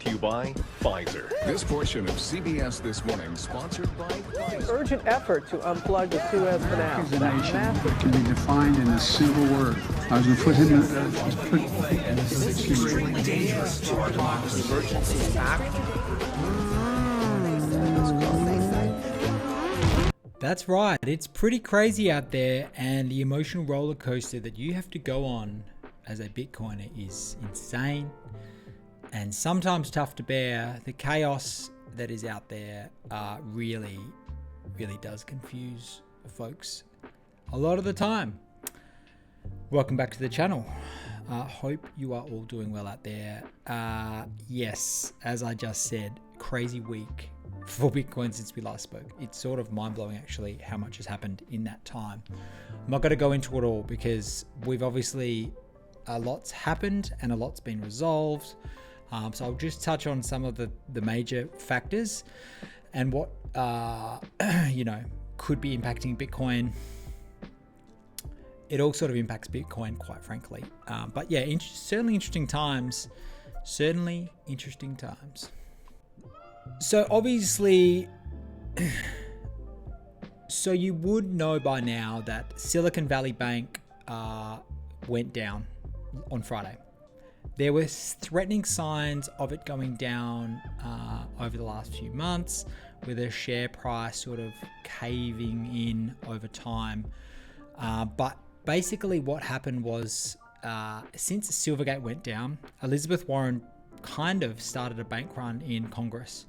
brought to you by Pfizer. This portion of CBS This Morning sponsored by Pfizer. Urgent effort to unplug the Suez Canal. America is a nation can be defined in a single word. I was going to put him in. Extremely dangerous to our democracy. Emergency act. That's right. It's pretty crazy out there, and the emotional roller coaster that you have to go on as a Bitcoiner is insane and sometimes tough to bear. The chaos that is out there really does confuse folks a lot of the time. Welcome back to the channel. Hope you are all doing well out there. Yes, as I just said, crazy week for Bitcoin since we last spoke. It's sort of mind-blowing actually how much has happened in that time. I'm not going to go into it all because we've obviously a lot's happened and a lot's been resolved. So I'll just touch on some of the major factors and what could be impacting Bitcoin. It all sort of impacts Bitcoin, quite frankly. But yeah, certainly interesting times. Certainly interesting times. So obviously, so you would know by now that Silicon Valley Bank went down on Friday. There were threatening signs of it going down over the last few months, with a share price sort of caving in over time. But basically what happened was, since Silvergate went down, Elizabeth Warren kind of started a bank run in Congress.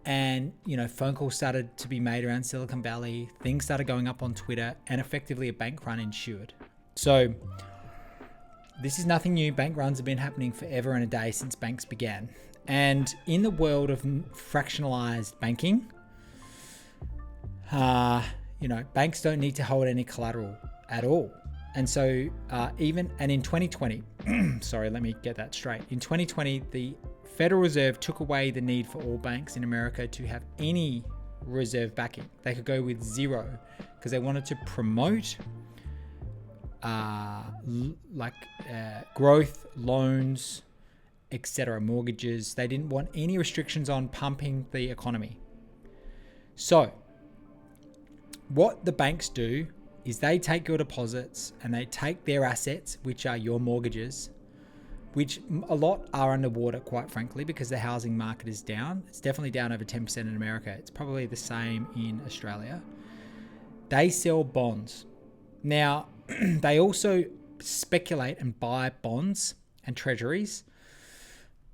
And, phone calls started to be made around Silicon Valley. Things started going up on Twitter, and effectively a bank run ensued. So this is nothing new. Bank runs have been happening forever and a day since banks began. And in the world of fractionalized banking, banks don't need to hold any collateral at all. And so in 2020, sorry, let me get that straight. In 2020, the Federal Reserve took away the need for all banks in America to have any reserve backing. They could go with zero because they wanted to promote growth, loans, etc., mortgages. They didn't want any restrictions on pumping the economy. So what the banks do is they take your deposits and they take their assets, which are your mortgages, which a lot are underwater, quite frankly, because the housing market is down. It's definitely down over 10% in America. It's probably the same in Australia. They sell bonds. Now, they also speculate and buy bonds and treasuries.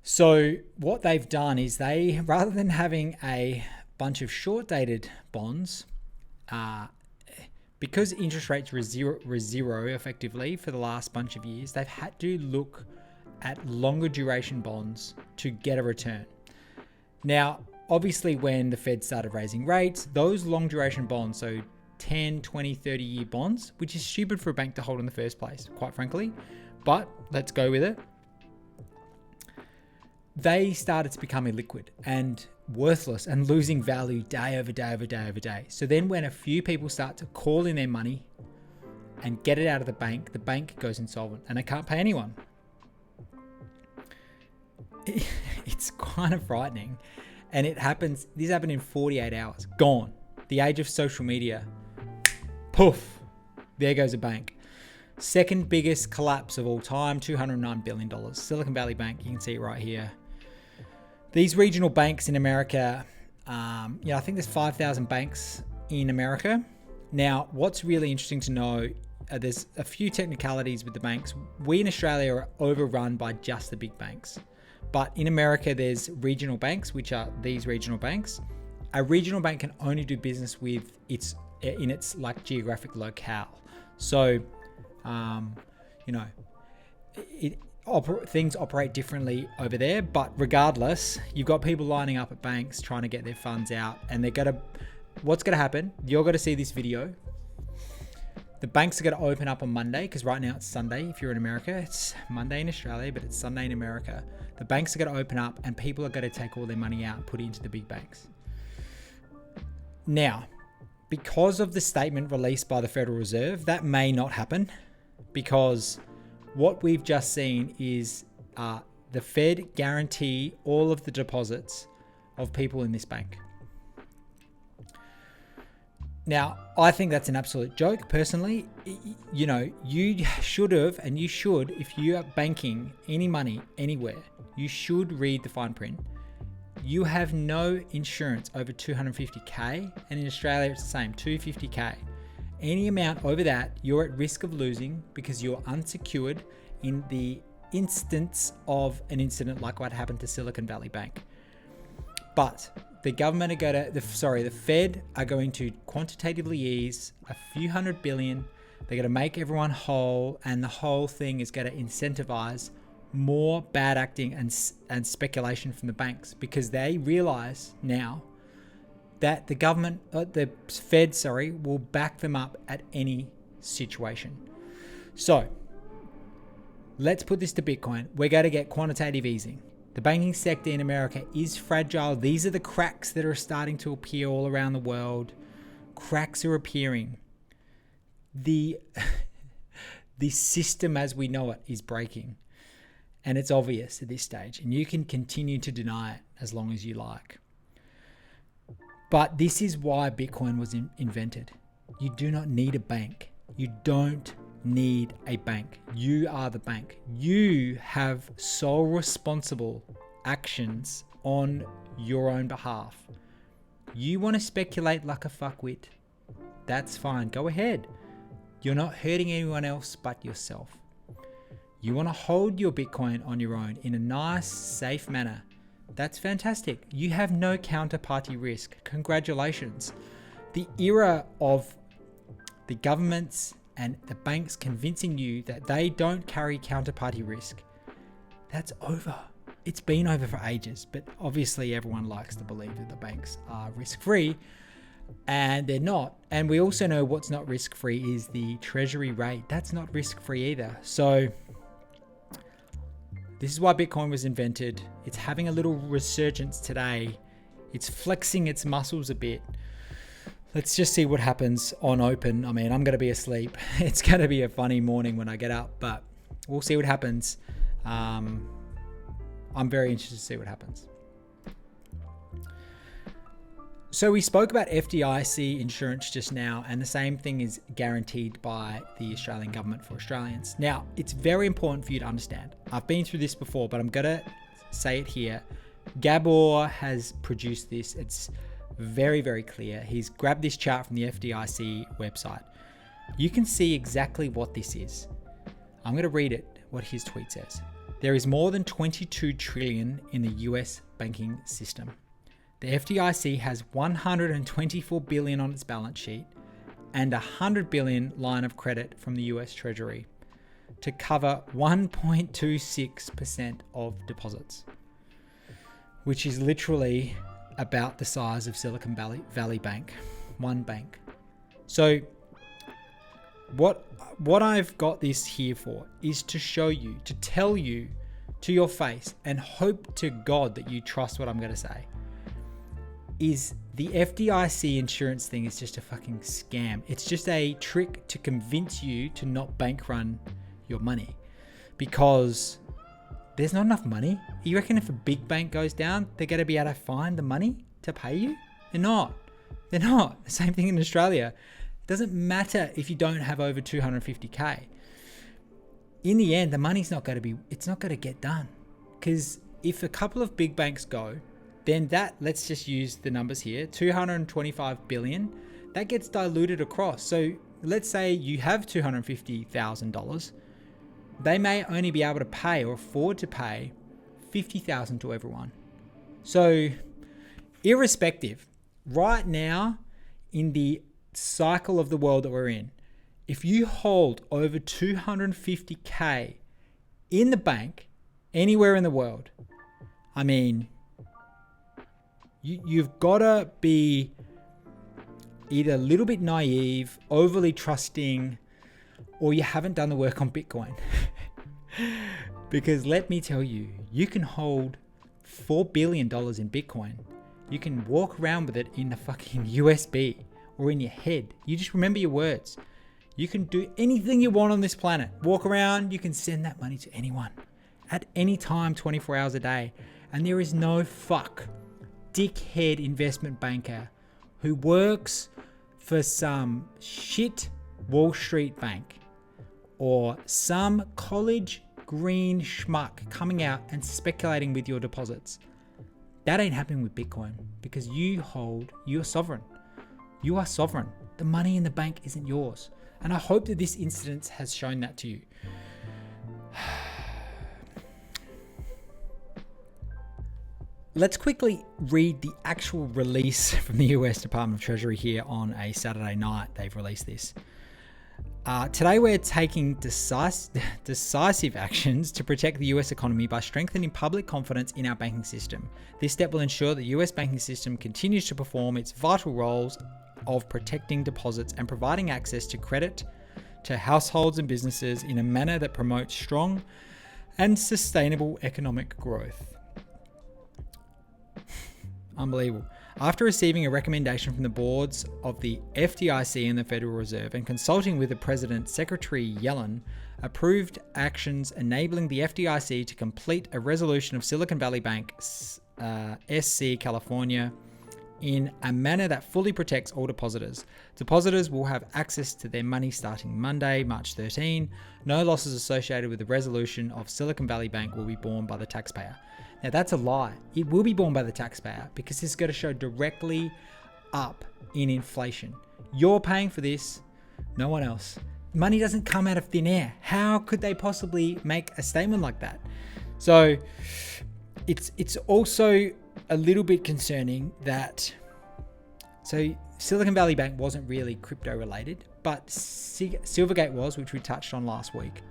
So what they've done is they, rather than having a bunch of short-dated bonds, because interest rates were zero effectively for the last bunch of years, they've had to look at longer duration bonds to get a return. Now, obviously when the Fed started raising rates, those long duration bonds, so 10, 20, 30 year bonds, which is stupid for a bank to hold in the first place, quite frankly, but let's go with it. They started to become illiquid and worthless and losing value day over day over day over day. So then when a few people start to call in their money and get it out of the bank goes insolvent and they can't pay anyone. It's kind of frightening. And this happened in 48 hours. Gone. The age of social media. Poof. There goes a bank. Second biggest collapse of all time, $209 billion. Silicon Valley Bank, you can see it right here. These regional banks in America, I think there's 5,000 banks in America. Now, what's really interesting to know, there's a few technicalities with the banks. We in Australia are overrun by just the big banks. But in America, there's regional banks, which are these regional banks. A regional bank can only do business with its geographic locale. So, things operate differently over there. But regardless, you've got people lining up at banks trying to get their funds out, and what's going to happen? You're going to see this video. The banks are going to open up on Monday, because right now it's Sunday. If you're in America, it's Monday in Australia, but it's Sunday in America. The banks are going to open up and people are going to take all their money out and put it into the big banks. Now, because of the statement released by the Federal Reserve, that may not happen, because what we've just seen is the Fed guarantee all of the deposits of people in this bank. Now, I think that's an absolute joke, personally. You know, you should have, and you should, if you are banking any money anywhere, you should read the fine print. You have no insurance over 250k, and in Australia it's the same, 250k. Any amount over that, you're at risk of losing because you're unsecured in the instance of an incident like what happened to Silicon Valley Bank. But the government are going to, the Fed are going to quantitatively ease a few $100 billion. They're going to make everyone whole, and the whole thing is going to incentivize more bad acting and speculation from the banks, because they realize now that the government, the Fed, will back them up at any situation. So let's put this to Bitcoin. We're going to get quantitative easing. The banking sector in America is fragile. These are the cracks that are starting to appear all around the world. Cracks are appearing. The system as we know it is breaking. And it's obvious at this stage. And you can continue to deny it as long as you like. But this is why Bitcoin was invented. You do not need a bank. You don't need a bank. You are the bank. You have sole responsible actions on your own behalf. You want to speculate like a fuckwit? That's fine. Go ahead. You're not hurting anyone else but yourself. You want to hold your Bitcoin on your own in a nice, safe manner. That's fantastic. You have no counterparty risk. Congratulations. The era of the governments and the banks convincing you that they don't carry counterparty risk, that's over. It's been over for ages, but obviously everyone likes to believe that the banks are risk-free, and they're not. And we also know what's not risk-free is the treasury rate. That's not risk-free either. So this is why Bitcoin was invented. It's having a little resurgence today. It's flexing its muscles a bit. Let's just see what happens on open. I mean, I'm going to be asleep. It's going to be a funny morning when I get up, but we'll see what happens. I'm very interested to see what happens. So we spoke about FDIC insurance just now, and the same thing is guaranteed by the Australian government for Australians. Now, it's very important for you to understand. I've been through this before, but I'm going to say it here. Gabor has produced this. It's very, very clear. He's grabbed this chart from the FDIC website. You can see exactly what this is. I'm going to read it, what his tweet says. There is more than 22 trillion in the US banking system. The FDIC has 124 billion on its balance sheet and 100 billion line of credit from the US Treasury to cover 1.26% of deposits, which is literally about the size of Silicon Valley Bank, one bank. So what I've got this here for is to show you, to tell you to your face, and hope to God that you trust what I'm going to say, is the FDIC insurance thing is just a fucking scam. It's just a trick to convince you to not bank run your money, because there's not enough money. You reckon if a big bank goes down, they're going to be able to find the money to pay you? They're not. They're not. The same thing in Australia. It doesn't matter if you don't have over 250k. In the end, the money's not going to be, it's not going to get done. Because if a couple of big banks go, then that, let's just use the numbers here, 225 billion, that gets diluted across. So let's say you have $250,000. They may only be able to pay or afford to pay $50,000 to everyone. So irrespective, right now in the cycle of the world that we're in, if you hold over 250k in the bank anywhere in the world, I mean, you've got to be either a little bit naive, overly trusting, or you haven't done the work on Bitcoin. Because let me tell you, you can hold $4 billion in Bitcoin. You can walk around with it in a fucking USB or in your head. You just remember your words. You can do anything you want on this planet. Walk around, you can send that money to anyone. at any time, 24 hours a day. And there is no dickhead investment banker who works for some shit Wall Street bank or some college green schmuck coming out and speculating with your deposits. That ain't happening with Bitcoin because you're sovereign. You are sovereign. The money in the bank isn't yours. And I hope that this incident has shown that to you. Let's quickly read the actual release from the US Department of Treasury here on a Saturday night. They've released this. Today we're taking decisive actions to protect the US economy by strengthening public confidence in our banking system. This step will ensure the US banking system continues to perform its vital roles of protecting deposits and providing access to credit to households and businesses in a manner that promotes strong and sustainable economic growth. Unbelievable. After receiving a recommendation from the boards of the FDIC and the Federal Reserve and consulting with the President, Secretary Yellen approved actions enabling the FDIC to complete a resolution of Silicon Valley Bank, SC California, in a manner that fully protects all depositors. Depositors will have access to their money starting Monday, March 13. No losses associated with the resolution of Silicon Valley Bank will be borne by the taxpayer. Now that's a lie. It will be borne by the taxpayer because it's going to show directly up in inflation. You're paying for this, no one else. Money doesn't come out of thin air. How could they possibly make a statement like that? So it's also a little bit concerning that Silicon Valley Bank wasn't really crypto related, but Silvergate was, which we touched on last week.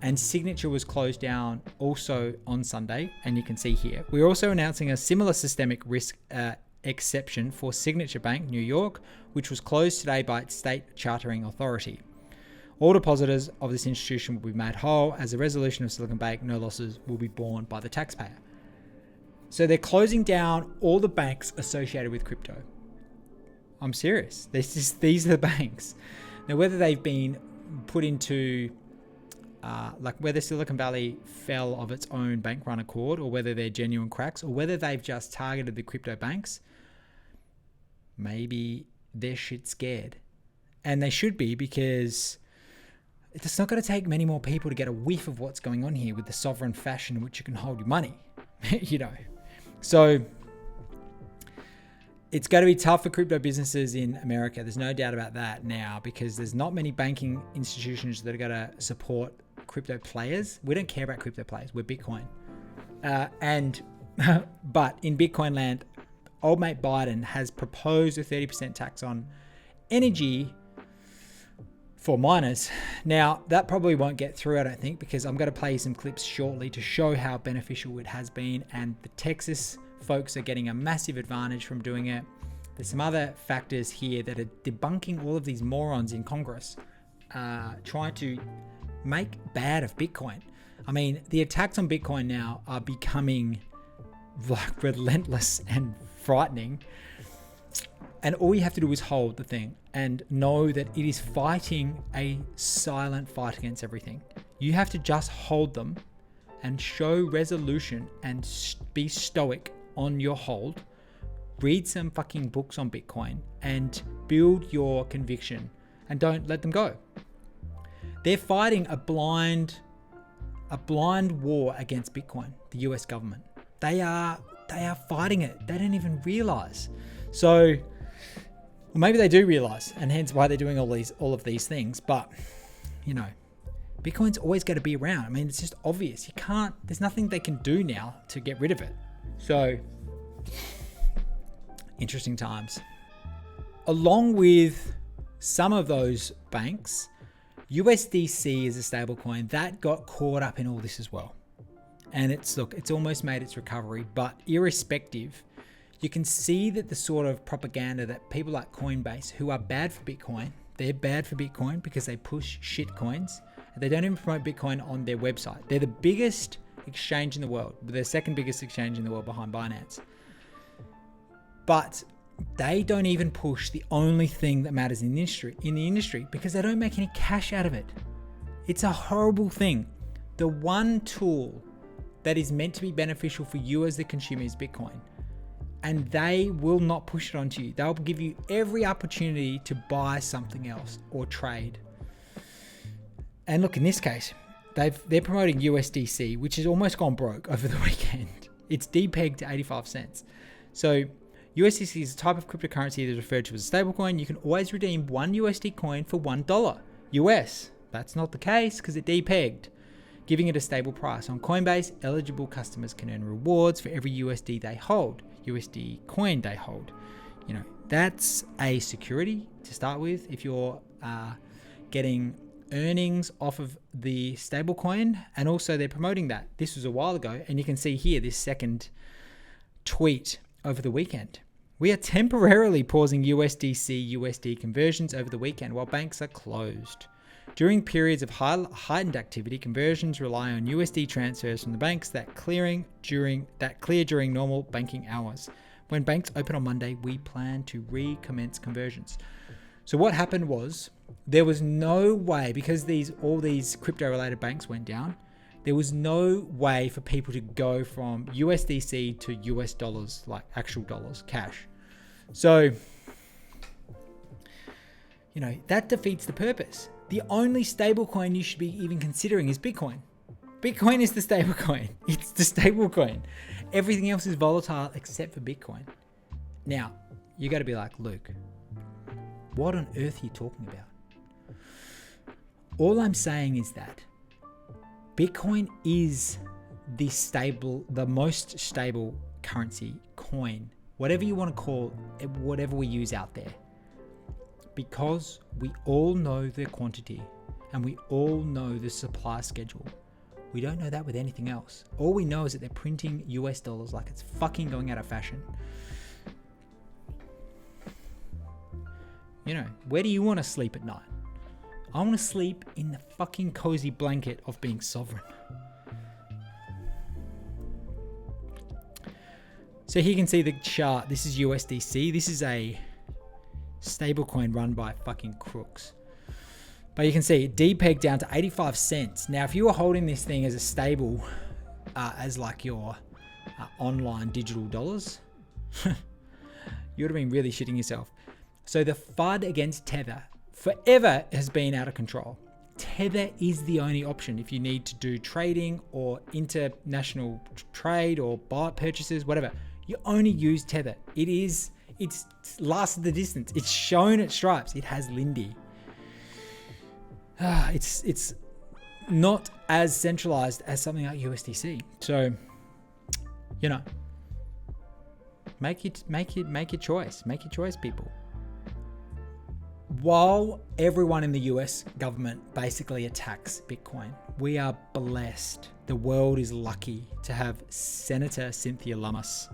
And Signature was closed down also on Sunday, and you can see here. We're also announcing a similar systemic risk exception for Signature Bank, New York, which was closed today by its state chartering authority. All depositors of this institution will be made whole. As a resolution of Silicon Bank, no losses will be borne by the taxpayer. So they're closing down all the banks associated with crypto. I'm serious. These are the banks. Now, whether they've been put into like whether Silicon Valley fell of its own bank run accord, or whether they're genuine cracks, or whether they've just targeted the crypto banks, maybe they're shit scared. And they should be, because it's not going to take many more people to get a whiff of what's going on here with the sovereign fashion in which you can hold your money, So it's going to be tough for crypto businesses in America. There's no doubt about that now, because there's not many banking institutions that are going to support crypto players. We don't care about crypto players. We're Bitcoin. But in Bitcoin land, old mate Biden has proposed a 30% tax on energy for miners. Now, that probably won't get through, I don't think, because I'm going to play you some clips shortly to show how beneficial it has been. And the Texas folks are getting a massive advantage from doing it. There's some other factors here that are debunking all of these morons in Congress trying to make bad of Bitcoin. I mean, the attacks on Bitcoin now are becoming like relentless and frightening. And all you have to do is hold the thing and know that it is fighting a silent fight against everything. You have to just hold them and show resolution and be stoic on your hold. Read some fucking books on Bitcoin and build your conviction, and don't let them go. They're fighting a blind war against Bitcoin, the US government. They are fighting it. They don't even realize. So, well, maybe they do realize, and hence why they're doing all of these things. But, Bitcoin's always going to be around. I mean, it's just obvious. There's nothing they can do now to get rid of it. So, interesting times. Along with some of those banks, USDC is a stablecoin that got caught up in all this as well. And it's almost made its recovery, but irrespective, you can see that the sort of propaganda that people like Coinbase, who are bad for Bitcoin, they're bad for Bitcoin because they push shit coins. They don't even promote Bitcoin on their website. They're the biggest exchange in the world. They're the second biggest exchange in the world behind Binance. But they don't even push the only thing that matters in the industry because they don't make any cash out of it. It's a horrible thing. The one tool that is meant to be beneficial for you as the consumer is Bitcoin. And they will not push it onto you. They'll give you every opportunity to buy something else or trade. And look, in this case, they're promoting USDC, which has almost gone broke over the weekend. It's depegged to 85 cents. So USDC is a type of cryptocurrency that is referred to as a stablecoin. You can always redeem one USD coin for $1 US. That's not the case because it depegged, giving it a stable price. On Coinbase, eligible customers can earn rewards for every USD coin they hold. You know, that's a security to start with. If you're getting earnings off of the stablecoin, and also they're promoting that. This was a while ago, and you can see here this second tweet over the weekend. We are temporarily pausing USDC/USD conversions over the weekend while banks are closed. During periods of heightened activity, conversions rely on USD transfers from the banks that clear during normal banking hours. When banks open on Monday, we plan to recommence conversions. So what happened was there was no way, because all these crypto related banks went down, there was no way for people to go from USDC to US dollars, like actual dollars, cash. So, you know, that defeats the purpose. The only stable coin you should be even considering is Bitcoin. Bitcoin is the stable coin. It's the stable coin. Everything else is volatile except for Bitcoin. Now, you got to be like, Luke, what on earth are you talking about? All I'm saying is that Bitcoin is the most stable currency, coin, whatever you want to call it, whatever we use out there. Because we all know the quantity and we all know the supply schedule. We don't know that with anything else. All we know is that they're printing US dollars like it's fucking going out of fashion. You know, where do you want to sleep at night? I want to sleep in the fucking cozy blanket of being sovereign. So here you can see the chart. This is USDC. This is a stablecoin run by fucking crooks. But you can see it depegged down to 85 cents. Now, if you were holding this thing as a stable, as like your online digital dollars, you would have been really shitting yourself. So the FUD against Tether forever has been out of control. Tether is the only option if you need to do trading or international trade or buy purchases, whatever. You only use Tether. It's lasted the distance. It's shown its stripes. It has Lindy. It's not as centralized as something like USDC. So, you know, make your choice. Make your choice, people. While everyone in the US government basically attacks Bitcoin, we are blessed. The world is lucky to have Senator Cynthia Lummis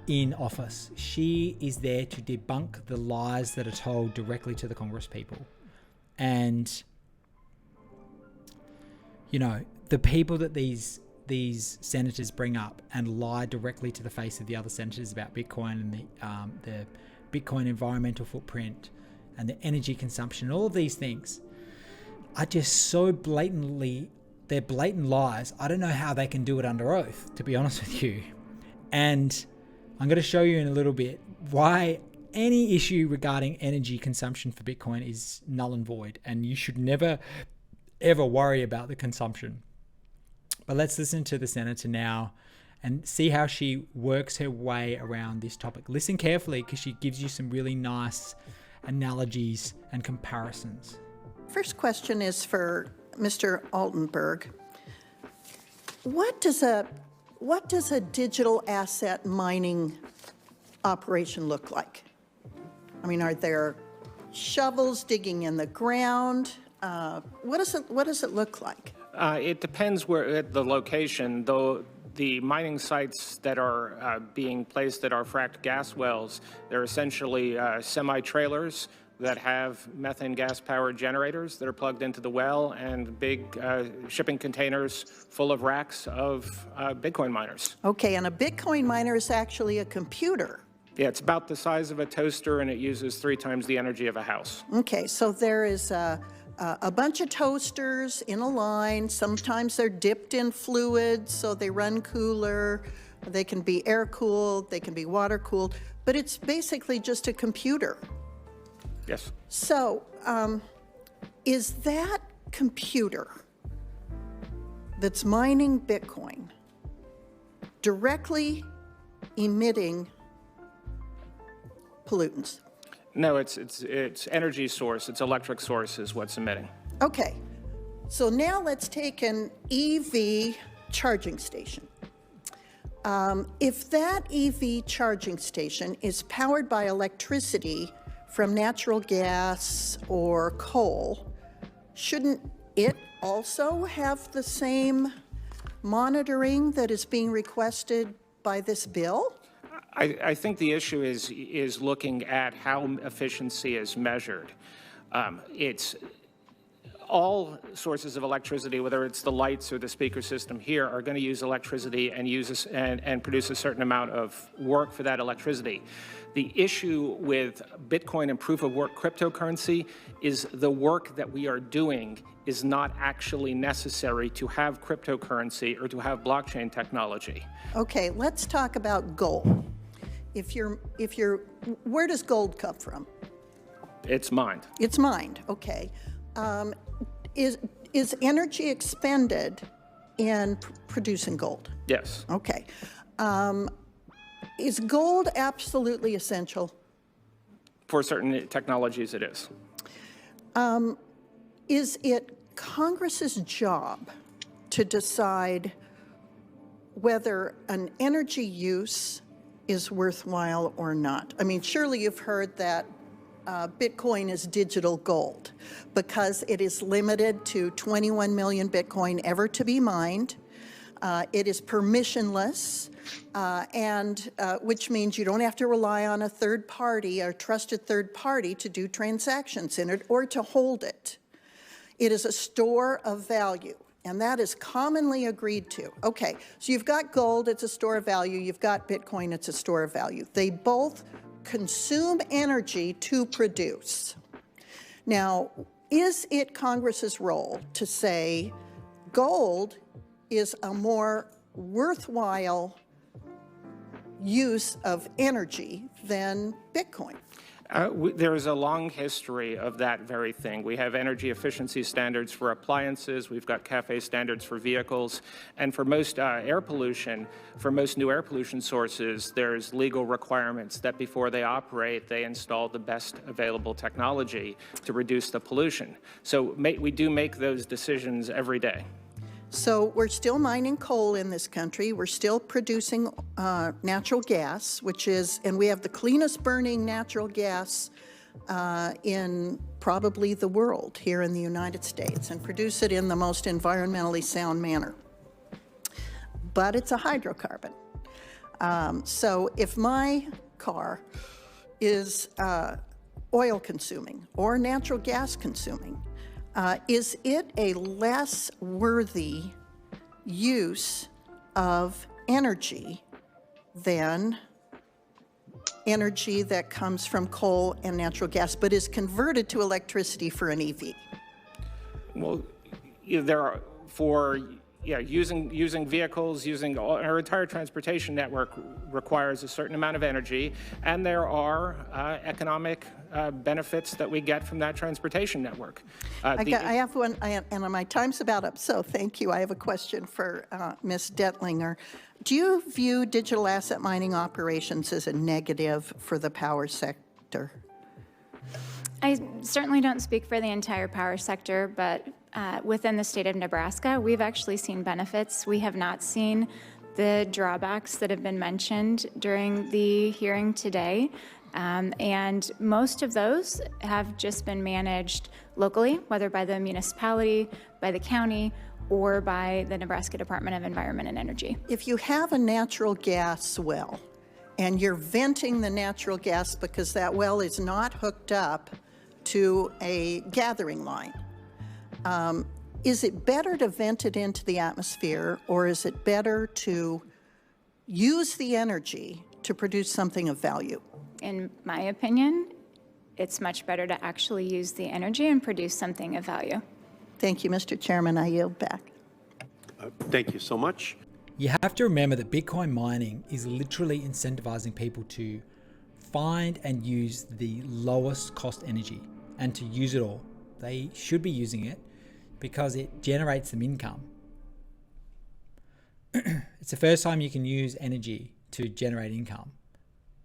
in office. She is there to debunk the lies that are told directly to the Congress people. And, you know, the people that these senators bring up and lie directly to the face of the other senators about Bitcoin and the Bitcoin environmental footprint and the energy consumption, all of these things are just so they're blatant lies. I don't know how they can do it under oath, to be honest with you. And I'm going to show you in a little bit why any issue regarding energy consumption for Bitcoin is null and void, and you should never, ever worry about the consumption. But let's listen to the senator now and see how she works her way around this topic. Listen carefully because she gives you some really nice analogies and comparisons. First question is for Mr. Altenberg. What does a digital asset mining operation look like? I mean, are there shovels digging in the ground? What does it look like? It depends where the location, though. The mining sites that are being placed at our fracked gas wells, they're essentially semi-trailers that have methane gas-powered generators that are plugged into the well and big shipping containers full of racks of Bitcoin miners. Okay, and a Bitcoin miner is actually a computer. Yeah, it's about the size of a toaster and it uses 3 times the energy of a house. Okay, so there is a bunch of toasters in a line. Sometimes they're dipped in fluid, so they run cooler. They can be air-cooled, they can be water-cooled, but it's basically just a computer. Yes. So, is that computer that's mining Bitcoin directly emitting pollutants? No, it's energy source, it's electric source is what's emitting. Okay, so now let's take an EV charging station. If that EV charging station is powered by electricity from natural gas or coal, shouldn't it also have the same monitoring that is being requested by this bill? I think the issue is looking at how efficiency is measured. It's all sources of electricity, whether it's the lights or the speaker system here, are going to use electricity and and produce a certain amount of work for that electricity. The issue with Bitcoin and proof of work cryptocurrency is the work that we are doing is not actually necessary to have cryptocurrency or to have blockchain technology. Okay, let's talk about gold. Where does gold come from? It's mined. It's mined, okay. Is energy expended in producing gold? Yes. Okay. Is gold absolutely essential? For certain technologies, it is. Is it Congress's job to decide whether an energy use is worthwhile or not? I mean, surely you've heard that Bitcoin is digital gold because it is limited to 21 million Bitcoin ever to be mined. It is permissionless, which means you don't have to rely on a third party or trusted third party to do transactions in it or to hold it. It is a store of value, and that is commonly agreed to. Okay, so you've got gold, it's a store of value. You've got Bitcoin, it's a store of value. They both consume energy to produce. Now, is it Congress's role to say gold is a more worthwhile use of energy than Bitcoin? There is a long history of that very thing. We have energy efficiency standards for appliances. We've got CAFE standards for vehicles. And for most air pollution, for most new air pollution sources, there's legal requirements that before they operate, they install the best available technology to reduce the pollution. So we do make those decisions every day. So we're still mining coal in this country. We're still producing natural gas, and we have the cleanest burning natural gas in probably the world here in the United States, and produce it in the most environmentally sound manner. But it's a hydrocarbon. So if my car is oil consuming or natural gas consuming, is it a less worthy use of energy than energy that comes from coal and natural gas, but is converted to electricity for an EV? Well, there are using vehicles, our entire transportation network requires a certain amount of energy, and there are economic benefits that we get from that transportation network. I have one, and my time's about up, so thank you. I have a question for Ms. Detlinger. Do you view digital asset mining operations as a negative for the power sector? I certainly don't speak for the entire power sector, but within the state of Nebraska, we've actually seen benefits. We have not seen the drawbacks that have been mentioned during the hearing today. And most of those have just been managed locally, whether by the municipality, by the county, or by the Nebraska Department of Environment and Energy. If you have a natural gas well and you're venting the natural gas because that well is not hooked up to a gathering line, is it better to vent it into the atmosphere, or is it better to use the energy to produce something of value? In my opinion, it's much better to actually use the energy and produce something of value. Thank you, Mr. Chairman. I yield back. Thank you so much. You have to remember that Bitcoin mining is literally incentivizing people to find and use the lowest cost energy and to use it all. They should be using it because it generates them income. It's the first time you can use energy to generate income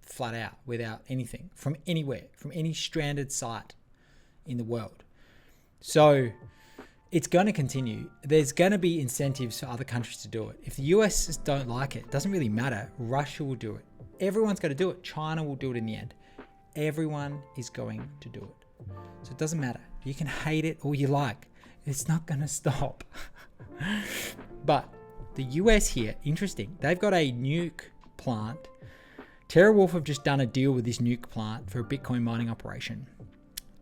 flat out without anything from anywhere, from any stranded site in the world. So it's going to continue. There's going to be incentives for other countries to do it. If the US just don't like it doesn't really matter. Russia will do it. Everyone's going to do it. China will do it in the end. Everyone is going to do it. So it doesn't matter. You can hate it all you like. It's not going to stop. But the US here, interesting. They've got a nuke plant. TeraWulf have just done a deal with this nuke plant for a Bitcoin mining operation.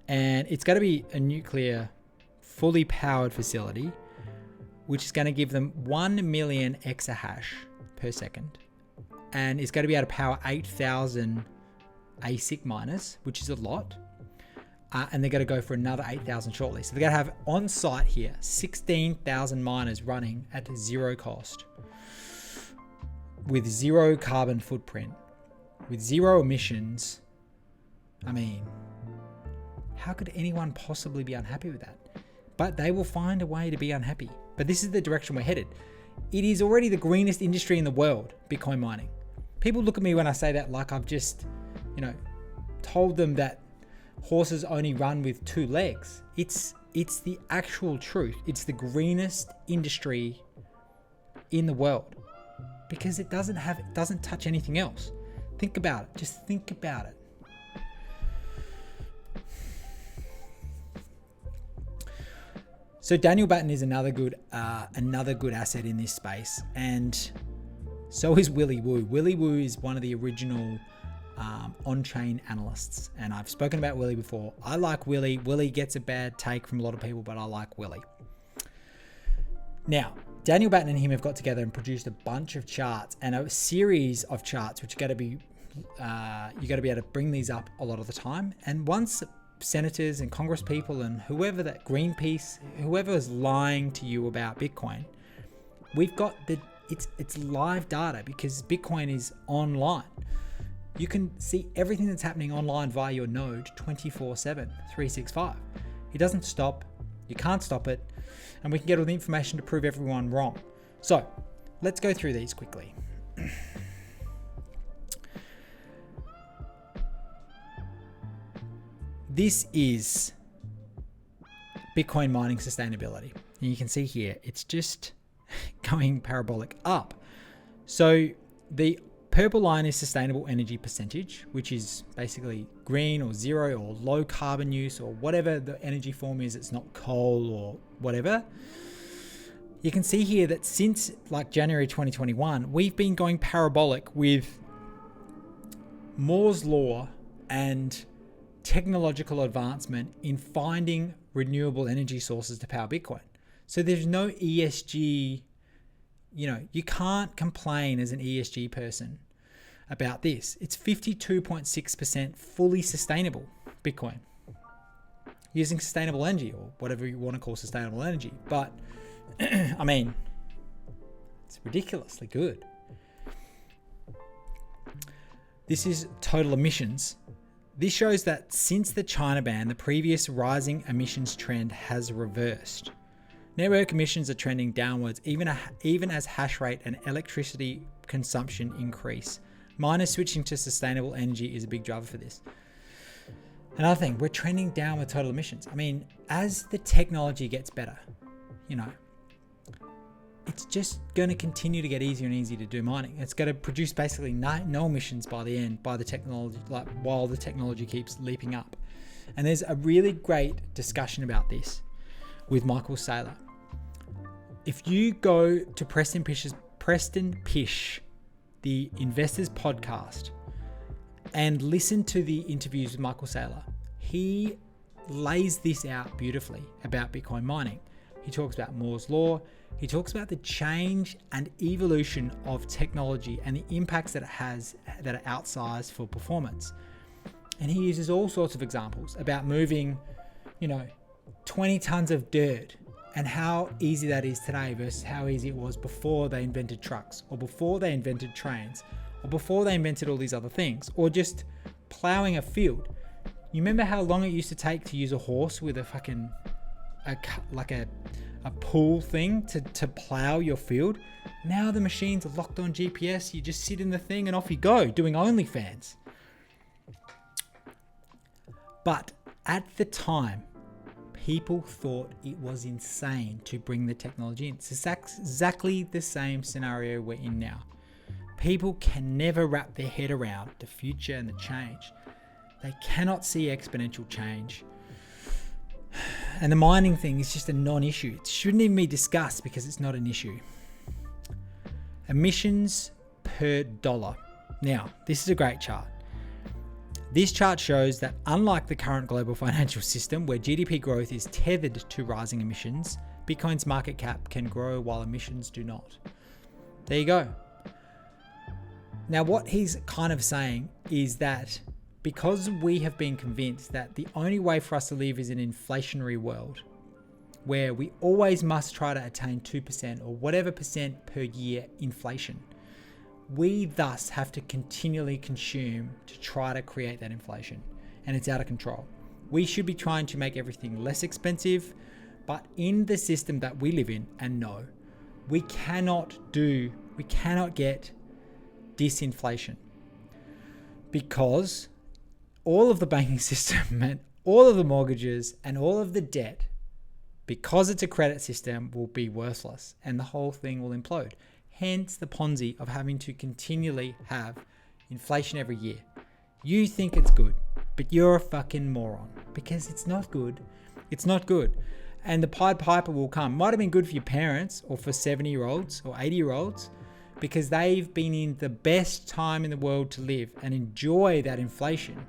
And it's going to be a nuclear, fully powered facility, which is going to give them 1 million exahash per second. And it's going to be able to power 8,000 ASIC miners, which is a lot. And they're going to go for another 8,000 shortly. So they're going to have on site here 16,000 miners running at zero cost, with zero carbon footprint, with zero emissions. I mean, how could anyone possibly be unhappy with that? But they will find a way to be unhappy. But this is the direction we're headed. It is already the greenest industry in the world, Bitcoin mining. People look at me when I say that like I've just, told them that horses only run with 2 legs. It's the actual truth. It's the greenest industry in the world because it doesn't touch anything else. Think about it. Just think about it. So Daniel Batten is another good asset in this space, and so is Willy Woo. Willy Woo is one of the original on-chain analysts, and I've spoken about Willy before. I like Willy. Willy gets a bad take from a lot of people, but I like Willy. Now, Daniel Batten and him have got together and produced a bunch of charts and a series of charts, which are going to be you got to be able to bring these up a lot of the time. And once senators and Congress people and whoever that Greenpeace, whoever is lying to you about Bitcoin, we've got it's live data because Bitcoin is online. You can see everything that's happening online via your node 24/7, 365. It doesn't stop. You can't stop it. And we can get all the information to prove everyone wrong. So let's go through these quickly. This is Bitcoin mining sustainability. And you can see here, it's just going parabolic up. So the purple line is sustainable energy percentage, which is basically green or zero or low carbon use or whatever the energy form is. It's not coal or whatever. You can see here that since like January 2021, we've been going parabolic with Moore's law and technological advancement in finding renewable energy sources to power Bitcoin. So there's no ESG, you can't complain as an ESG person about this. It's 52.6% fully sustainable Bitcoin using sustainable energy or whatever you want to call sustainable energy. But I mean, it's ridiculously good. This is total emissions. This shows that since the China ban, the previous rising emissions trend has reversed. Network emissions are trending downwards even as hash rate and electricity consumption increase. Miners switching to sustainable energy is a big driver for this. Another thing, we're trending down with total emissions. I mean, as the technology gets better, it's just going to continue to get easier and easier to do mining. It's going to produce basically no emissions by the end, by the technology, while the technology keeps leaping up. And there's a really great discussion about this with Michael Saylor. If you go to Preston Pish, the Investors Podcast, and listen to the interviews with Michael Saylor, he lays this out beautifully about Bitcoin mining. He talks about Moore's law. He talks about the change and evolution of technology and the impacts that it has that are outsized for performance. And he uses all sorts of examples about moving, 20 tons of dirt and how easy that is today versus how easy it was before they invented trucks, or before they invented trains, or before they invented all these other things, or just plowing a field. You remember how long it used to take to use a horse with a fucking, a pull thing to plow your field? Now the machines are locked on GPS. You just sit in the thing and off you go, doing OnlyFans. But at the time, people thought it was insane to bring the technology in. It's exactly the same scenario we're in now. People can never wrap their head around the future and the change. They cannot see exponential change. And the mining thing is just a non-issue. It shouldn't even be discussed because it's not an issue. Emissions per dollar. Now, this is a great chart. This chart shows that unlike the current global financial system where GDP growth is tethered to rising emissions, Bitcoin's market cap can grow while emissions do not. There you go. Now, what he's kind of saying is that because we have been convinced that the only way for us to live is an inflationary world, where we always must try to attain 2% or whatever percent per year inflation, we thus have to continually consume to try to create that inflation, and it's out of control. We should be trying to make everything less expensive, but in the system that we live in, and no, we cannot get disinflation, because all of the banking system and all of the mortgages and all of the debt, because it's a credit system, will be worthless and the whole thing will implode. Hence the Ponzi of having to continually have inflation every year. You think it's good, but you're a fucking moron, because it's not good. It's not good. And the Pied Piper will come. Might have been good for your parents or for 70-year-olds or 80-year-olds, because they've been in the best time in the world to live and enjoy that inflation.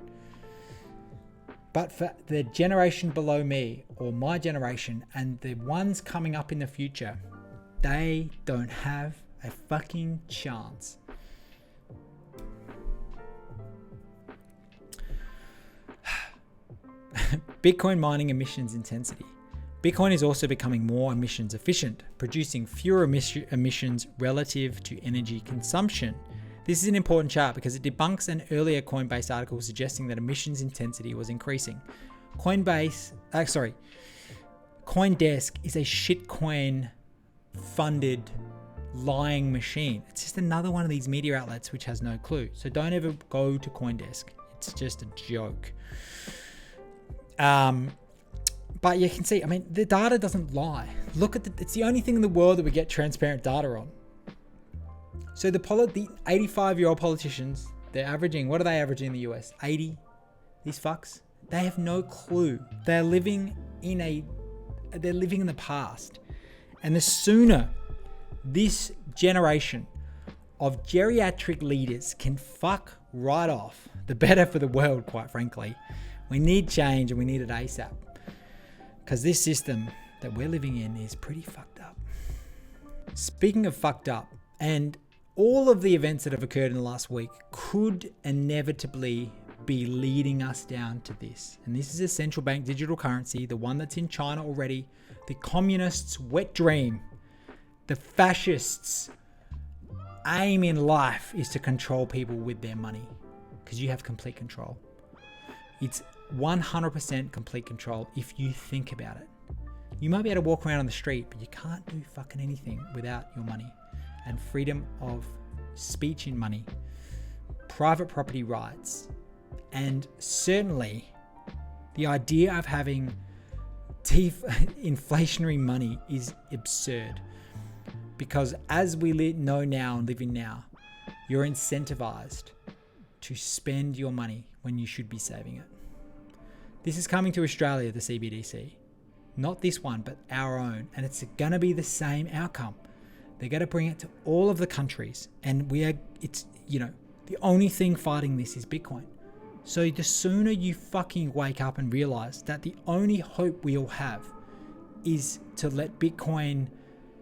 But for the generation below me or my generation and the ones coming up in the future, they don't have a fucking chance. Bitcoin mining emissions intensity. Bitcoin is also becoming more emissions efficient, producing fewer emissions relative to energy consumption. This is an important chart because it debunks an earlier Coinbase article suggesting that emissions intensity was increasing. CoinDesk is a shitcoin funded lying machine. It's just another one of these media outlets which has no clue. So don't ever go to CoinDesk. It's just a joke. But you can see, the data doesn't lie. Look at it's the only thing in the world that we get transparent data on. So the 85-year-old politicians, they're averaging, what are they averaging in the US? 80? These fucks? They have no clue. They're living in the past. And the sooner this generation of geriatric leaders can fuck right off, the better for the world, quite frankly. We need change, and we need it ASAP. Because this system that we're living in is pretty fucked up. Speaking of fucked up, and all of the events that have occurred in the last week could inevitably be leading us down to this. And this is a central bank digital currency, the one that's in China already, the communists' wet dream. The fascists' aim in life is to control people with their money, because you have complete control. It's 100% complete control if you think about it. You might be able to walk around on the street, but you can't do fucking anything without your money. And freedom of speech in money, private property rights, and certainly the idea of having inflationary money is absurd. Because as we know now and live in now, you're incentivized to spend your money when you should be saving it. This is coming to Australia, the CBDC. Not this one, but our own. And it's going to be the same outcome. They're going to bring it to all of the countries. And the only thing fighting this is Bitcoin. So the sooner you fucking wake up and realize that the only hope we all have is to let Bitcoin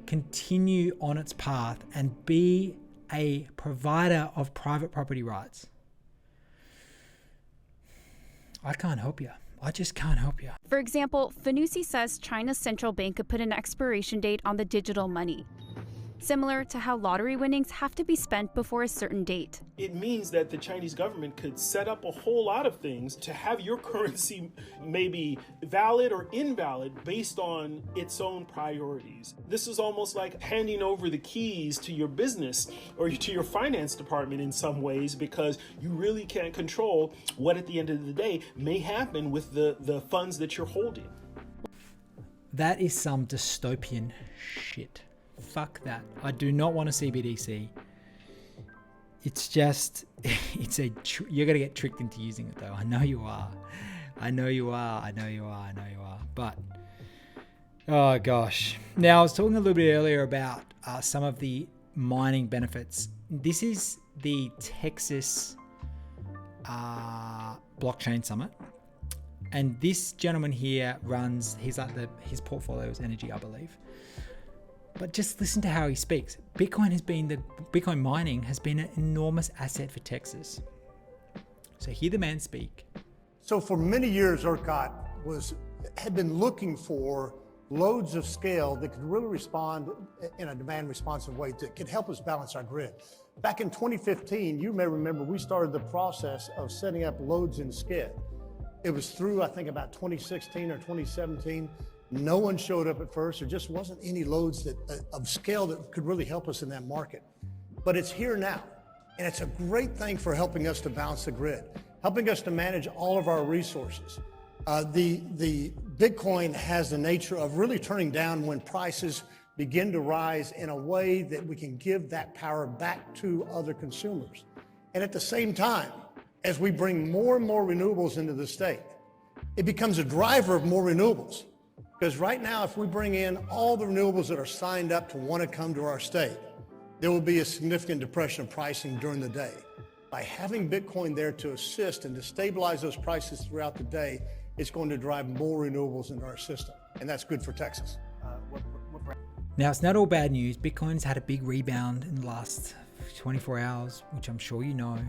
continue on its path and be a provider of private property rights. I can't help you. I just can't help you. For example, Fanucci says China's central bank could put an expiration date on the digital money, similar to how lottery winnings have to be spent before a certain date. It means that the Chinese government could set up a whole lot of things to have your currency maybe valid or invalid based on its own priorities. This is almost like handing over the keys to your business or to your finance department in some ways, because you really can't control what at the end of the day may happen with the funds that you're holding. That is some dystopian shit. Fuck that. I do not want a CBDC. It's just, you're going to get tricked into using it though. I know you are. But, oh gosh. Now, I was talking a little bit earlier about some of the mining benefits. This is the Texas Blockchain Summit. And this gentleman here runs, his portfolio is energy, I believe. But just listen to how he speaks. Bitcoin mining has been an enormous asset for Texas. So hear the man speak. So for many years, ERCOT had been looking for loads of scale that could really respond in a demand responsive way that could help us balance our grid. Back in 2015, you may remember we started the process of setting up loads in SCID. It was through, I think, about 2016 or 2017. No one showed up at first. There just wasn't any loads of scale that could really help us in that market. But it's here now. And it's a great thing for helping us to balance the grid, helping us to manage all of our resources. The Bitcoin has the nature of really turning down when prices begin to rise in a way that we can give that power back to other consumers. And at the same time, as we bring more and more renewables into the state, it becomes a driver of more renewables. Because right now, if we bring in all the renewables that are signed up to want to come to our state, there will be a significant depression of pricing during the day. By having Bitcoin there to assist and to stabilize those prices throughout the day, it's going to drive more renewables into our system. And that's good for Texas. Now, it's not all bad news. Bitcoin's had a big rebound in the last 24 hours, which I'm sure you know.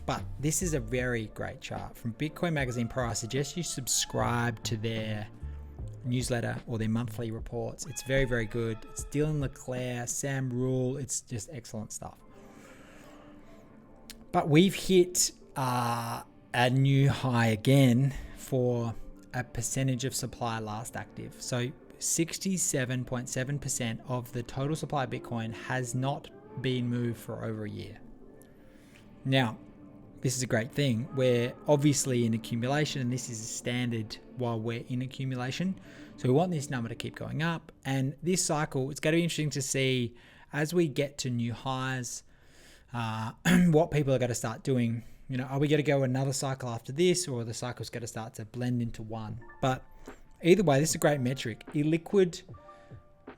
But this is a very great chart from Bitcoin Magazine Pro. I suggest you subscribe to their newsletter or their monthly reports. It's very, very good. It's Dylan LeClaire, Sam Rule. It's just excellent stuff. But we've hit a new high again for a percentage of supply last active. So 67.7% of the total supply of Bitcoin has not been moved for over a year. Now, this is a great thing. We're obviously in accumulation, and this is standard while we're in accumulation. So we want this number to keep going up. And this cycle, it's going to be interesting to see as we get to new highs, what people are going to start doing. You know, are we going to go another cycle after this, or the cycle's going to start to blend into one? But either way, this is a great metric. Illiquid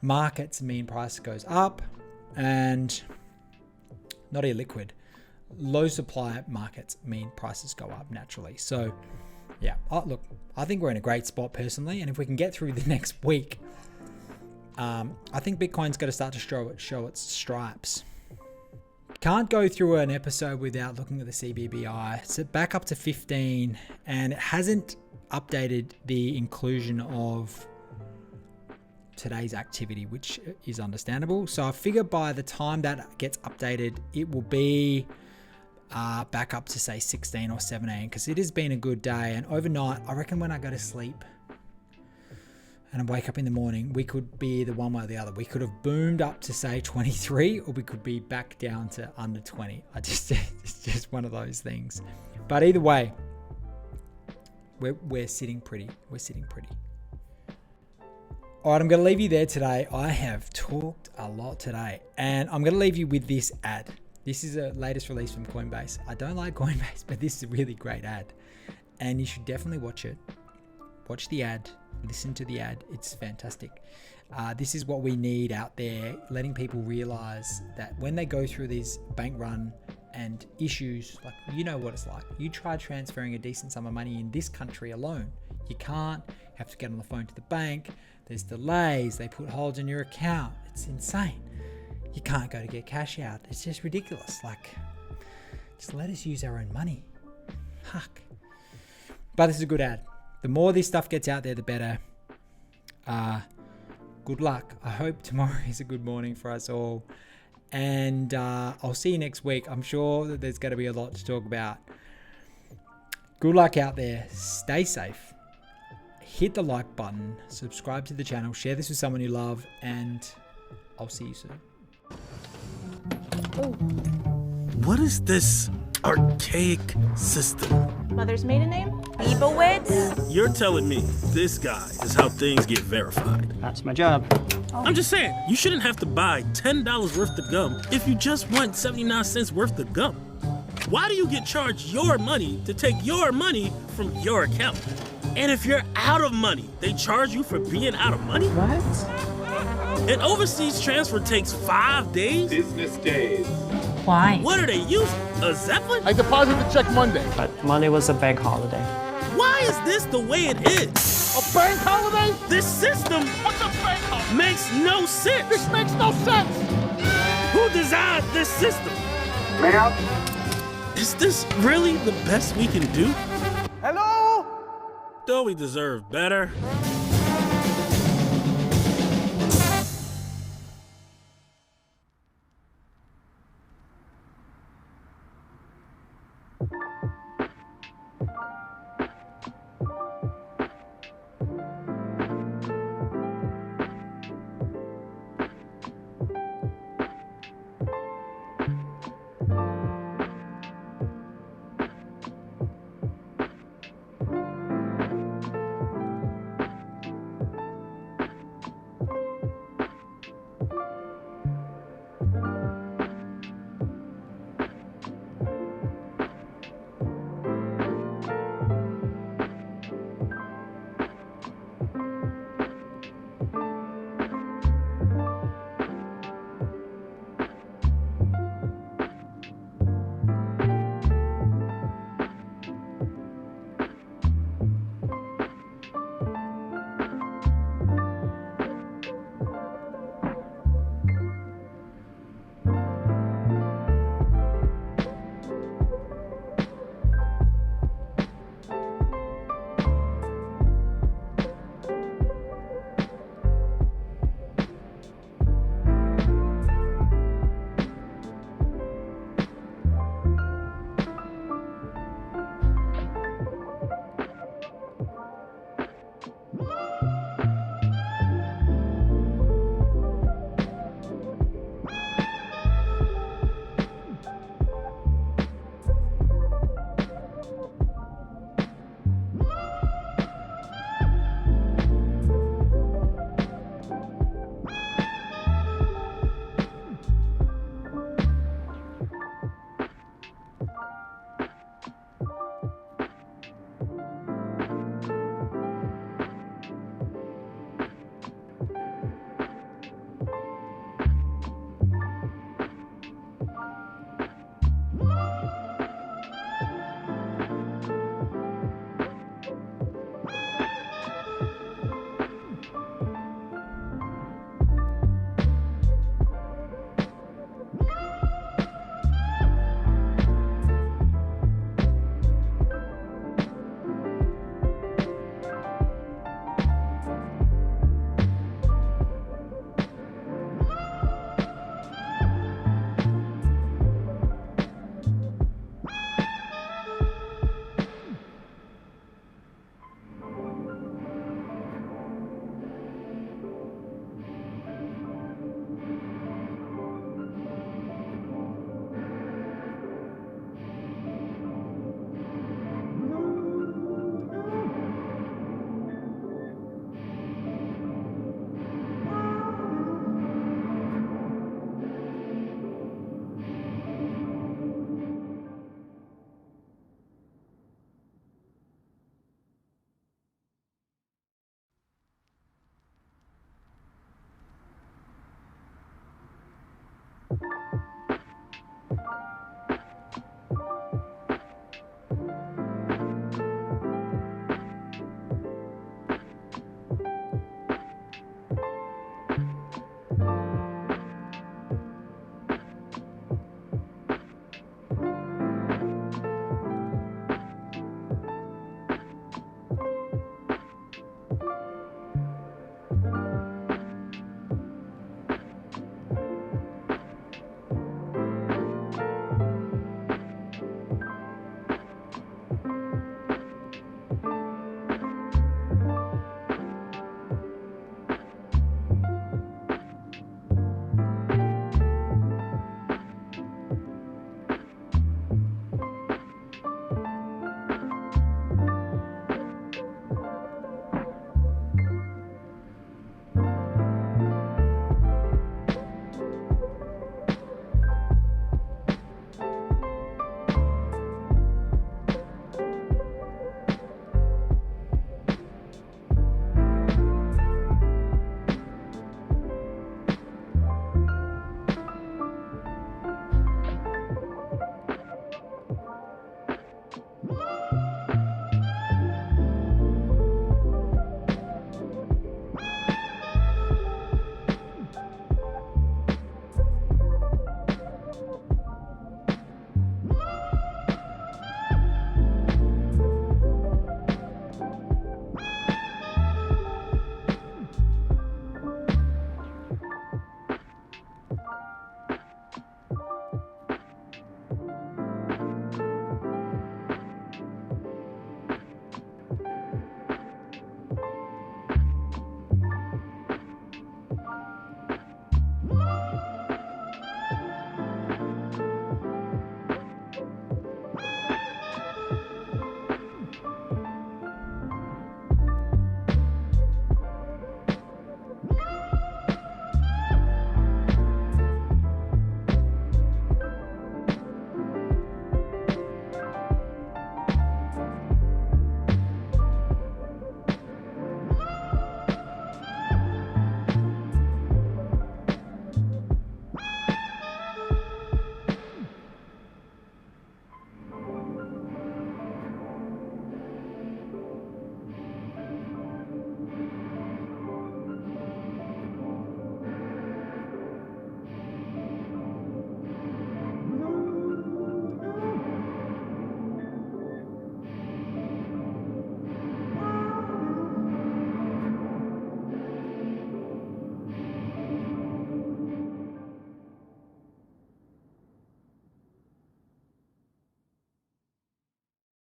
markets mean price goes up, and not illiquid. Low supply markets mean prices go up naturally. So yeah, look, I think we're in a great spot personally. And if we can get through the next week, I think Bitcoin's got to start to show its stripes. Can't go through an episode without looking at the CBBI. It's back up to 15, and it hasn't updated the inclusion of today's activity, which is understandable. So I figure by the time that gets updated, it will be back up to say 16 or 17, because it has been a good day. And overnight, I reckon when I go to sleep and I wake up in the morning, we could be the one way or the other. We could have boomed up to say 23, or we could be back down to under 20. It's just one of those things. But either way, we're sitting pretty. We're sitting pretty. All right, I'm going to leave you there today. I have talked a lot today, and I'm going to leave you with this ad. This is a latest release from Coinbase. I don't like Coinbase, but this is a really great ad, and you should definitely watch it. Watch the ad, listen to the ad. It's fantastic. This is what we need out there, letting people realize that when they go through these bank run and issues, like, you know what it's like. You try transferring a decent sum of money in this country alone. You can't. You have to get on the phone to the bank. There's delays. They put holds in your account. It's insane. You can't go to get cash out. It's just ridiculous. Like, just let us use our own money. Fuck. But this is a good ad. The more this stuff gets out there, the better. Good luck. I hope tomorrow is a good morning for us all. And I'll see you next week. I'm sure that there's going to be a lot to talk about. Good luck out there. Stay safe. Hit the like button. Subscribe to the channel. Share this with someone you love. And I'll see you soon. What is this archaic system? Mother's maiden name? Leibowitz? You're telling me this guy is how things get verified. That's my job. I'm just saying, you shouldn't have to buy $10 worth of gum if you just want 79 cents worth of gum. Why do you get charged your money to take your money from your account? And if you're out of money, they charge you for being out of money? What? An overseas transfer takes 5 days? Business days. Why? What are they using? A Zeppelin? I deposited the check Monday. But Monday was a bank holiday. Why is this the way it is? A bank holiday? This system What's a bank holiday? makes no sense. This makes no sense. Who designed this system? Ma'am? Is this really the best we can do? Hello? Don't we deserve better?